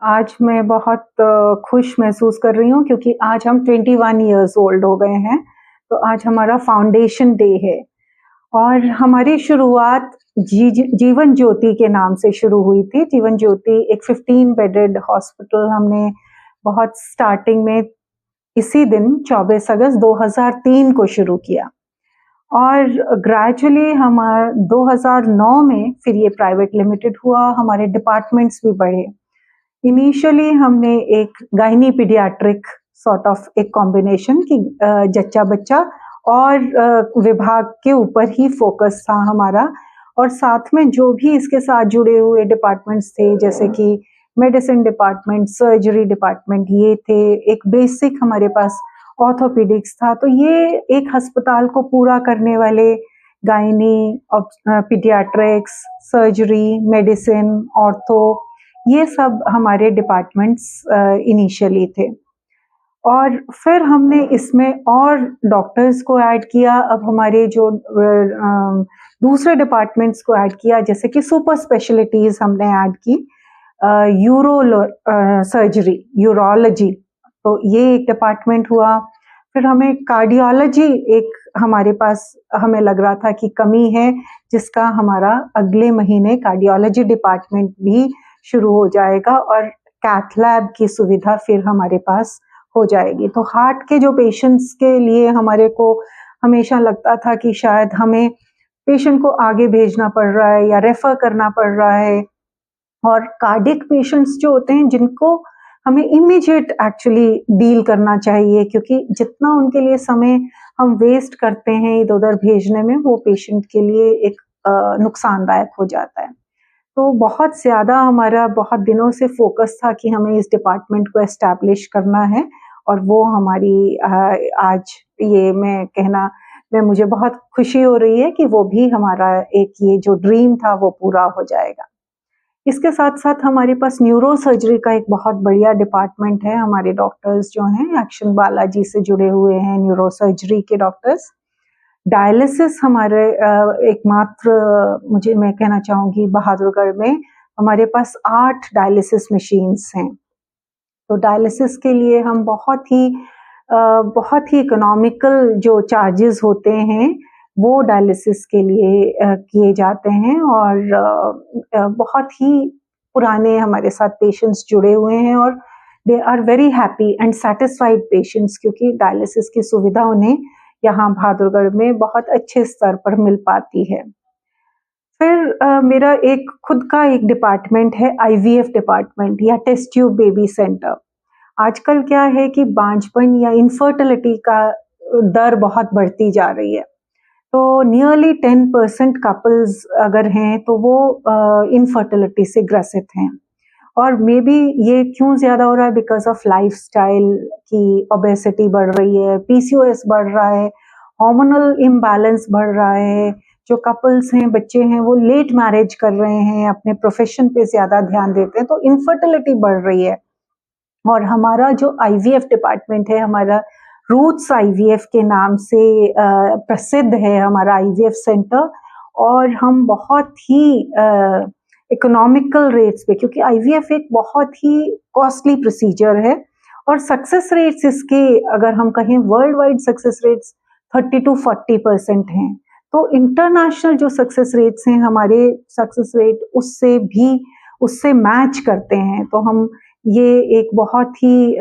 आज मैं बहुत खुश महसूस कर रही हूँ क्योंकि आज हम 21 इयर्स ओल्ड हो गए हैं। तो आज हमारा फाउंडेशन डे है और हमारी शुरुआत जीवन ज्योति के नाम से शुरू हुई थी। जीवन ज्योति एक 15 बेडेड हॉस्पिटल हमने बहुत स्टार्टिंग में इसी दिन 24 अगस्त 2003 को शुरू किया और ग्रेजुअली हम 2009 में फिर ये प्राइवेट लिमिटेड हुआ। हमारे डिपार्टमेंट्स भी बढ़े। इनिशियली हमने एक गायनी पीडियाट्रिक सॉर्ट ऑफ एक कॉम्बिनेशन की जच्चा बच्चा और विभाग के ऊपर ही फोकस था हमारा, और साथ में जो भी इसके साथ जुड़े हुए डिपार्टमेंट्स थे जैसे कि मेडिसिन डिपार्टमेंट, सर्जरी डिपार्टमेंट, ये थे। एक बेसिक हमारे पास ऑर्थोपेडिक्स था। तो ये एक अस्पताल को पूरा करने वाले gynae, paediatrics, surgery, medicine, ortho, ये सब हमारे डिपार्टमेंट्स इनिशियली थे। और फिर हमने इसमें और डॉक्टर्स को ऐड किया। अब हमारे जो दूसरे डिपार्टमेंट्स को ऐड किया, जैसे कि सुपर स्पेशलिटीज हमने ऐड की, सर्जरी, यूरोलॉजी, तो ये एक डिपार्टमेंट हुआ। फिर हमें कार्डियोलॉजी एक हमारे पास हमें लग रहा था कि कमी है, जिसका हमारा अगले महीने कार्डियोलॉजी डिपार्टमेंट भी शुरू हो जाएगा और कैथ लैब की सुविधा फिर हमारे पास हो जाएगी। तो हार्ट के जो पेशेंट्स के लिए हमारे को हमेशा लगता था कि शायद हमें पेशेंट को आगे भेजना पड़ रहा है या रेफर करना पड़ रहा है, और कार्डिक पेशेंट्स जो होते हैं जिनको हमें इमीडिएट एक्चुअली डील करना चाहिए, क्योंकि जितना उनके लिए समय हम वेस्ट करते हैं इधर उधर भेजने में, वो पेशेंट के लिए एक नुकसानदायक हो जाता है। तो बहुत ज़्यादा हमारा बहुत दिनों से फोकस था कि हमें इस डिपार्टमेंट को एस्टैब्लिश करना है, और वो हमारी आज ये मुझे बहुत खुशी हो रही है कि वो भी हमारा एक ये जो ड्रीम था वो पूरा हो जाएगा। इसके साथ साथ हमारे पास न्यूरो सर्जरी का एक बहुत बढ़िया डिपार्टमेंट है। हमारे डॉक्टर्स जो हैं एक्शन बालाजी से जुड़े हुए हैं, न्यूरो सर्जरी के डॉक्टर्स। डायलिसिस हमारे एकमात्र, मैं कहना चाहूँगी बहादुरगढ़ में हमारे पास 8 डायलिसिस मशीन्स हैं। तो डायलिसिस के लिए हम बहुत ही इकोनॉमिकल जो चार्जेस होते हैं वो डायलिसिस के लिए किए जाते हैं, और बहुत ही पुराने हमारे साथ पेशेंट्स जुड़े हुए हैं और they are very happy and satisfied patients, क्योंकि डायलिसिस की सुविधा उन्हें यहाँ बहादुरगढ़ में बहुत अच्छे स्तर पर मिल पाती है। फिर मेरा एक खुद का एक डिपार्टमेंट है, आईवीएफ डिपार्टमेंट या टेस्ट ट्यूब बेबी सेंटर। आजकल क्या है कि बांझपन या इनफर्टिलिटी का दर बहुत बढ़ती जा रही है। तो नियरली 10% कपल्स अगर हैं तो वो इनफर्टिलिटी से ग्रसित हैं, और मे बी ये क्यों ज़्यादा हो रहा है, बिकॉज ऑफ लाइफस्टाइल की ओबेसिटी बढ़ रही है, पीसीओएस बढ़ रहा है, हार्मोनल इम्बैलेंस बढ़ रहा है। जो कपल्स हैं, बच्चे हैं, वो लेट मैरिज कर रहे हैं, अपने प्रोफेशन पे ज़्यादा ध्यान देते हैं, तो इनफर्टिलिटी बढ़ रही है। और हमारा जो आईवीएफ डिपार्टमेंट है, हमारा रूट्स आईवीएफ के नाम से प्रसिद्ध है हमारा आईवीएफ सेंटर, और हम बहुत ही इकोनॉमिकल रेट्स पे, क्योंकि आईवीएफ एक बहुत ही कॉस्टली प्रोसीजर है, और सक्सेस रेट्स इसके अगर हम कहें world wide success rates 30 to 40% हैं। तो इंटरनेशनल जो सक्सेस रेट्स हैं, हमारे सक्सेस रेट उससे मैच करते हैं। तो हम ये एक बहुत ही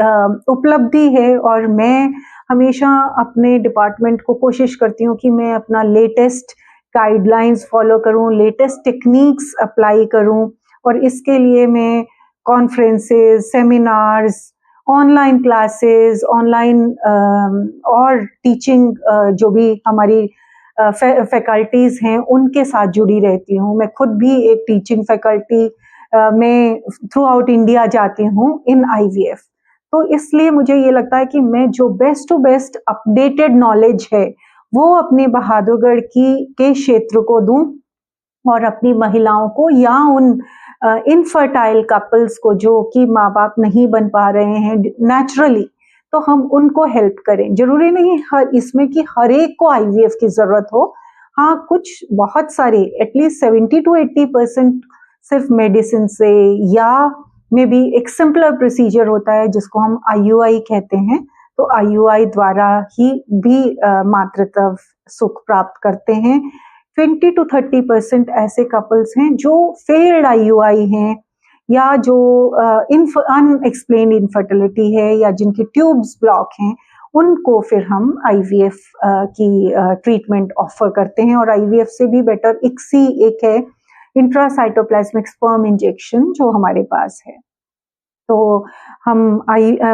उपलब्धि है, और मैं हमेशा अपने डिपार्टमेंट को कोशिश करती हूँ कि मैं अपना लेटेस्ट गाइडलाइंस फॉलो करूँ, लेटेस्ट टेक्निक्स अप्लाई करूँ, और इसके लिए मैं conferences, seminars, online classes, online और टीचिंग जो भी हमारी फैकल्टीज़ हैं उनके साथ जुड़ी रहती हूँ। मैं खुद भी एक टीचिंग फैकल्टी मैं थ्रू आउट इंडिया जाती हूँ इन आईवीएफ। तो इसलिए मुझे ये लगता है कि मैं जो best to best updated knowledge है वो अपने बहादुरगढ़ के क्षेत्र को दूं, और अपनी महिलाओं को या उन इनफर्टाइल कपल्स को जो कि माँ बाप नहीं बन पा रहे हैं नेचुरली, तो हम उनको हेल्प करें। जरूरी नहीं इसमें कि हर एक को आईवीएफ की जरूरत हो। हाँ, कुछ बहुत सारे एटलीस्ट 70 to 80% सिर्फ मेडिसिन से या में भी एक सिंपलर प्रोसीजर होता है जिसको हम IUI कहते हैं। तो IUI द्वारा ही भी मातृत्व सुख प्राप्त करते हैं। 20 to 30% ऐसे कपल्स हैं जो फेल्ड IUI हैं या जो अनएक्सप्लेन्ड इनफर्टिलिटी है या जिनकी ट्यूब्स ब्लॉक हैं, उनको फिर हम IVF की ट्रीटमेंट ऑफर करते हैं। और IVF से भी बेटर ICSI एक है, इंट्रासाइटोप्लाज्मिक स्पर्म इंजेक्शन, जो हमारे पास है। तो हम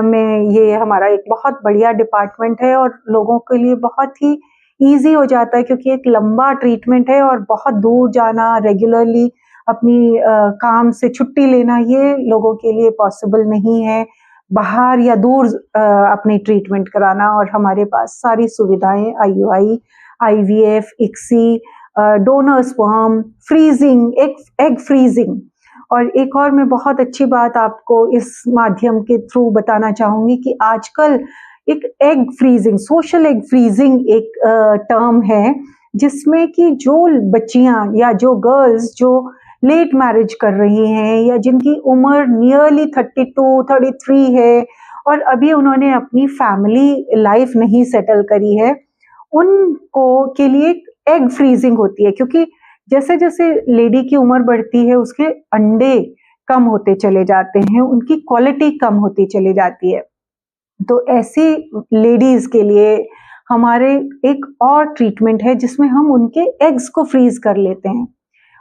में ये हमारा एक बहुत बढ़िया डिपार्टमेंट है और लोगों के लिए बहुत ही ईजी हो जाता है, क्योंकि एक लंबा ट्रीटमेंट है और बहुत दूर जाना, रेगुलरली अपनी काम से छुट्टी लेना, ये लोगों के लिए पॉसिबल नहीं है, बाहर या दूर अपनी ट्रीटमेंट कराना। और हमारे पास सारी सुविधाएं IUI, IVF, ICSI, donor sperm, freezing, egg freezing. और एक और मैं बहुत अच्छी बात आपको इस माध्यम के थ्रू बताना चाहूंगी कि आजकल एक egg freezing, social egg freezing एक टर्म है, जिसमें कि जो बच्चियां या जो गर्ल्स जो लेट मैरिज कर रही हैं या जिनकी उम्र नियरली 32, 33 है और अभी उन्होंने अपनी फैमिली लाइफ नहीं सेटल करी है, उनको के लिए एग फ्रीजिंग होती है। क्योंकि जैसे जैसे लेडी की उम्र बढ़ती है, उसके अंडे कम होते चले जाते हैं, उनकी क्वालिटी कम होती चली जाती है। तो ऐसी लेडीज के लिए हमारे एक और ट्रीटमेंट है जिसमें हम उनके एग्स को फ्रीज कर लेते हैं।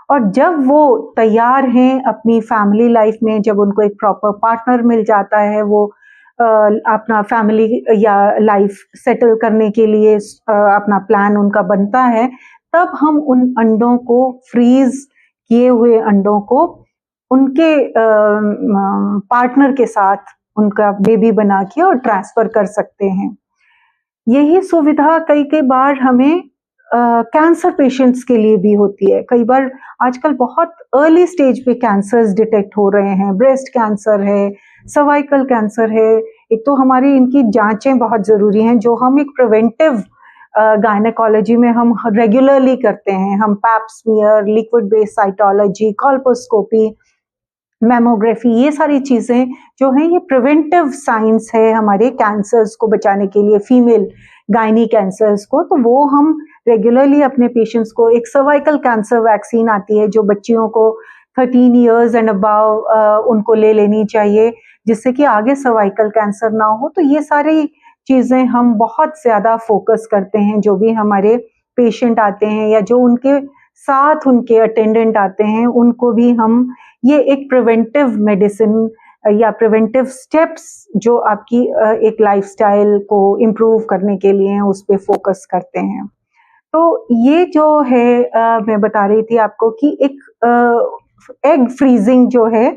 और जब वो तैयार हैं अपनी फैमिली लाइफ में, जब उनको एक प्रॉपर पार्टनर मिल जाता है, वो अपना फैमिली या लाइफ सेटल करने के लिए अपना प्लान उनका बनता है, तब हम उन अंडों को, फ्रीज किए हुए अंडों को, उनके पार्टनर के साथ उनका बेबी बना के और ट्रांसफर कर सकते हैं। यही सुविधा कई बार हमें कैंसर पेशेंट्स के लिए भी होती है। कई बार आजकल बहुत अर्ली स्टेज पे कैंसर्स डिटेक्ट हो रहे हैं, ब्रेस्ट कैंसर है, सर्वाइकल कैंसर है। एक तो हमारी इनकी जांचें बहुत जरूरी हैं, जो हम एक प्रिवेंटिव गायनेकोलॉजी में हम रेगुलरली करते हैं। हम pap smear, liquid based cytology, colposcopy, mammography, ये सारी चीजें जो हैं ये प्रिवेंटिव साइंस है हमारे कैंसर्स को बचाने के लिए, फीमेल गायनी कैंसर्स को। तो वो हम रेगुलरली अपने पेशेंट्स को, एक सर्वाइकल कैंसर वैक्सीन आती है जो बच्चियों को 13 इयर्स एंड अबव उनको ले लेनी चाहिए, जिससे कि आगे सर्वाइकल कैंसर ना हो। तो ये सारी चीजें हम बहुत ज्यादा फोकस करते हैं। जो भी हमारे पेशेंट आते हैं या जो उनके साथ उनके अटेंडेंट आते हैं, उनको भी हम ये एक प्रिवेंटिव मेडिसिन या प्रिवेंटिव स्टेप्स जो आपकी एक लाइफस्टाइल को इम्प्रूव करने के लिए उस पर फोकस करते हैं। तो ये जो है मैं बता रही थी आपको कि एक एग फ्रीजिंग जो है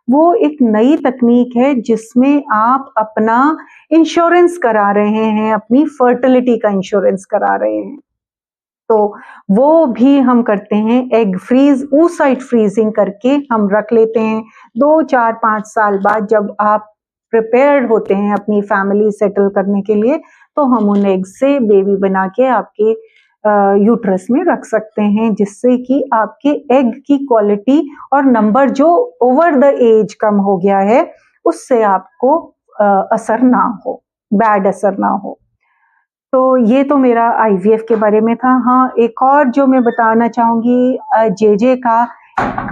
वो एक नई तकनीक है जिसमें आप अपना इंश्योरेंस करा रहे हैं, अपनी फर्टिलिटी का इंश्योरेंस करा रहे हैं। तो वो भी हम करते हैं, एग फ्रीज, oocyte फ्रीजिंग करके हम रख लेते हैं। 2, 4, 5 साल बाद जब आप प्रिपेयर्ड होते हैं अपनी फैमिली सेटल करने के लिए, तो हम उन एग से बेबी बना के आपके यूट्रस में रख सकते हैं, जिससे कि आपके एग की क्वालिटी और नंबर जो ओवर द एज कम हो गया है, उससे आपको असर ना हो, बैड असर ना हो। तो ये तो मेरा IVF के बारे में था। हाँ, एक और जो मैं बताना चाहूँगी, JJ का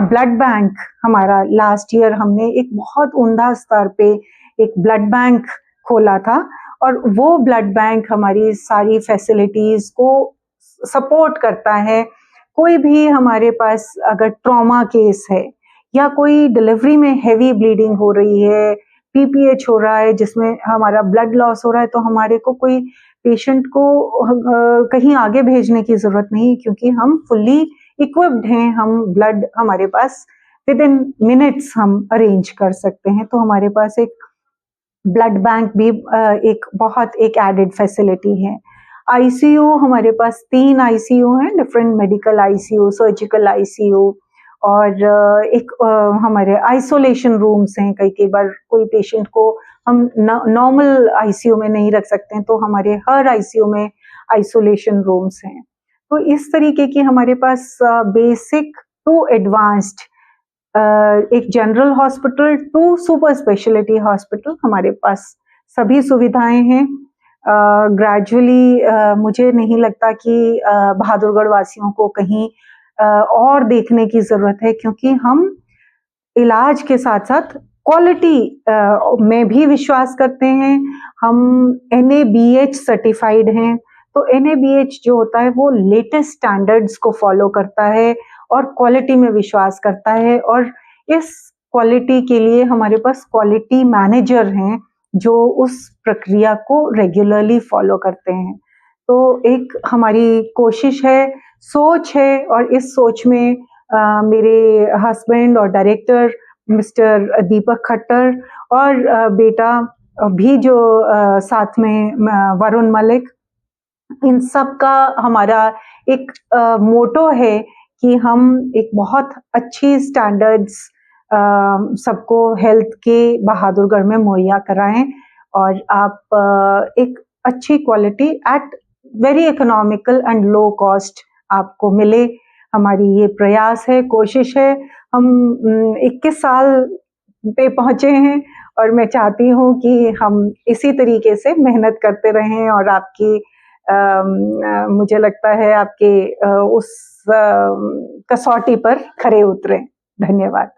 ब्लड बैंक, हमारा लास्ट ईयर हमने एक बहुत उम्दा स्तर पे एक ब्लड बैंक खोला था, और वो ब्लड बैंक हमारी सारी फैसिलिटीज़ को सपोर्ट करता है। कोई भी हमारे पास अगर ट्रॉमा केस है या कोई डिलीवरी में हेवी ब्लीडिंग हो रही है, PPH हो रहा है जिसमें हमारा ब्लड लॉस हो रहा है, तो हमारे को कोई पेशेंट को कहीं आगे भेजने की जरूरत नहीं, क्योंकि हम फुल्ली इक्विप्ड हैं। हम ब्लड हमारे पास विद इन मिनट्स हम अरेंज कर सकते हैं। तो हमारे पास एक ब्लड बैंक भी एक बहुत एक एडेड फैसिलिटी है। ICU हमारे पास 3 ICU हैं, different medical ICU, surgical ICU, और एक हमारे आइसोलेशन रूम्स हैं। कई बार कोई पेशेंट को हम नॉर्मल ICU में नहीं रख सकते हैं, तो हमारे हर ICU में आइसोलेशन रूम्स हैं। तो इस तरीके की हमारे पास बेसिक टू एडवांस्ड एक general hospital to super speciality hospital, हमारे पास सभी सुविधाएं हैं। ग्रेजुअली मुझे नहीं लगता कि बहादुरगढ़ वासियों को कहीं और देखने की जरूरत है, क्योंकि हम इलाज के साथ साथ क्वालिटी में भी विश्वास करते हैं। हम NABH सर्टिफाइड हैं, तो NABH जो होता है वो लेटेस्ट स्टैंडर्ड्स को फॉलो करता है और क्वालिटी में विश्वास करता है, और इस क्वालिटी के लिए हमारे पास क्वालिटी मैनेजर हैं जो उस प्रक्रिया को रेगुलरली फॉलो करते हैं। तो एक हमारी कोशिश है, सोच है, और इस सोच में मेरे हस्बैंड और डायरेक्टर मिस्टर दीपक खट्टर और बेटा भी जो साथ में वरुण मलिक, इन सब का हमारा एक मोटो है कि हम एक बहुत अच्छी स्टैंडर्ड्स सबको हेल्थ के बहादुरगढ़ में मुहैया कराएं, और आप एक अच्छी quality at very economical and low cost आपको मिले। हमारी ये प्रयास है, कोशिश है। हम 21 साल पे पहुंचे हैं, और मैं चाहती हूँ कि हम इसी तरीके से मेहनत करते रहें, और आपकी मुझे लगता है आपके उस कसौटी पर खरे उतरें। धन्यवाद।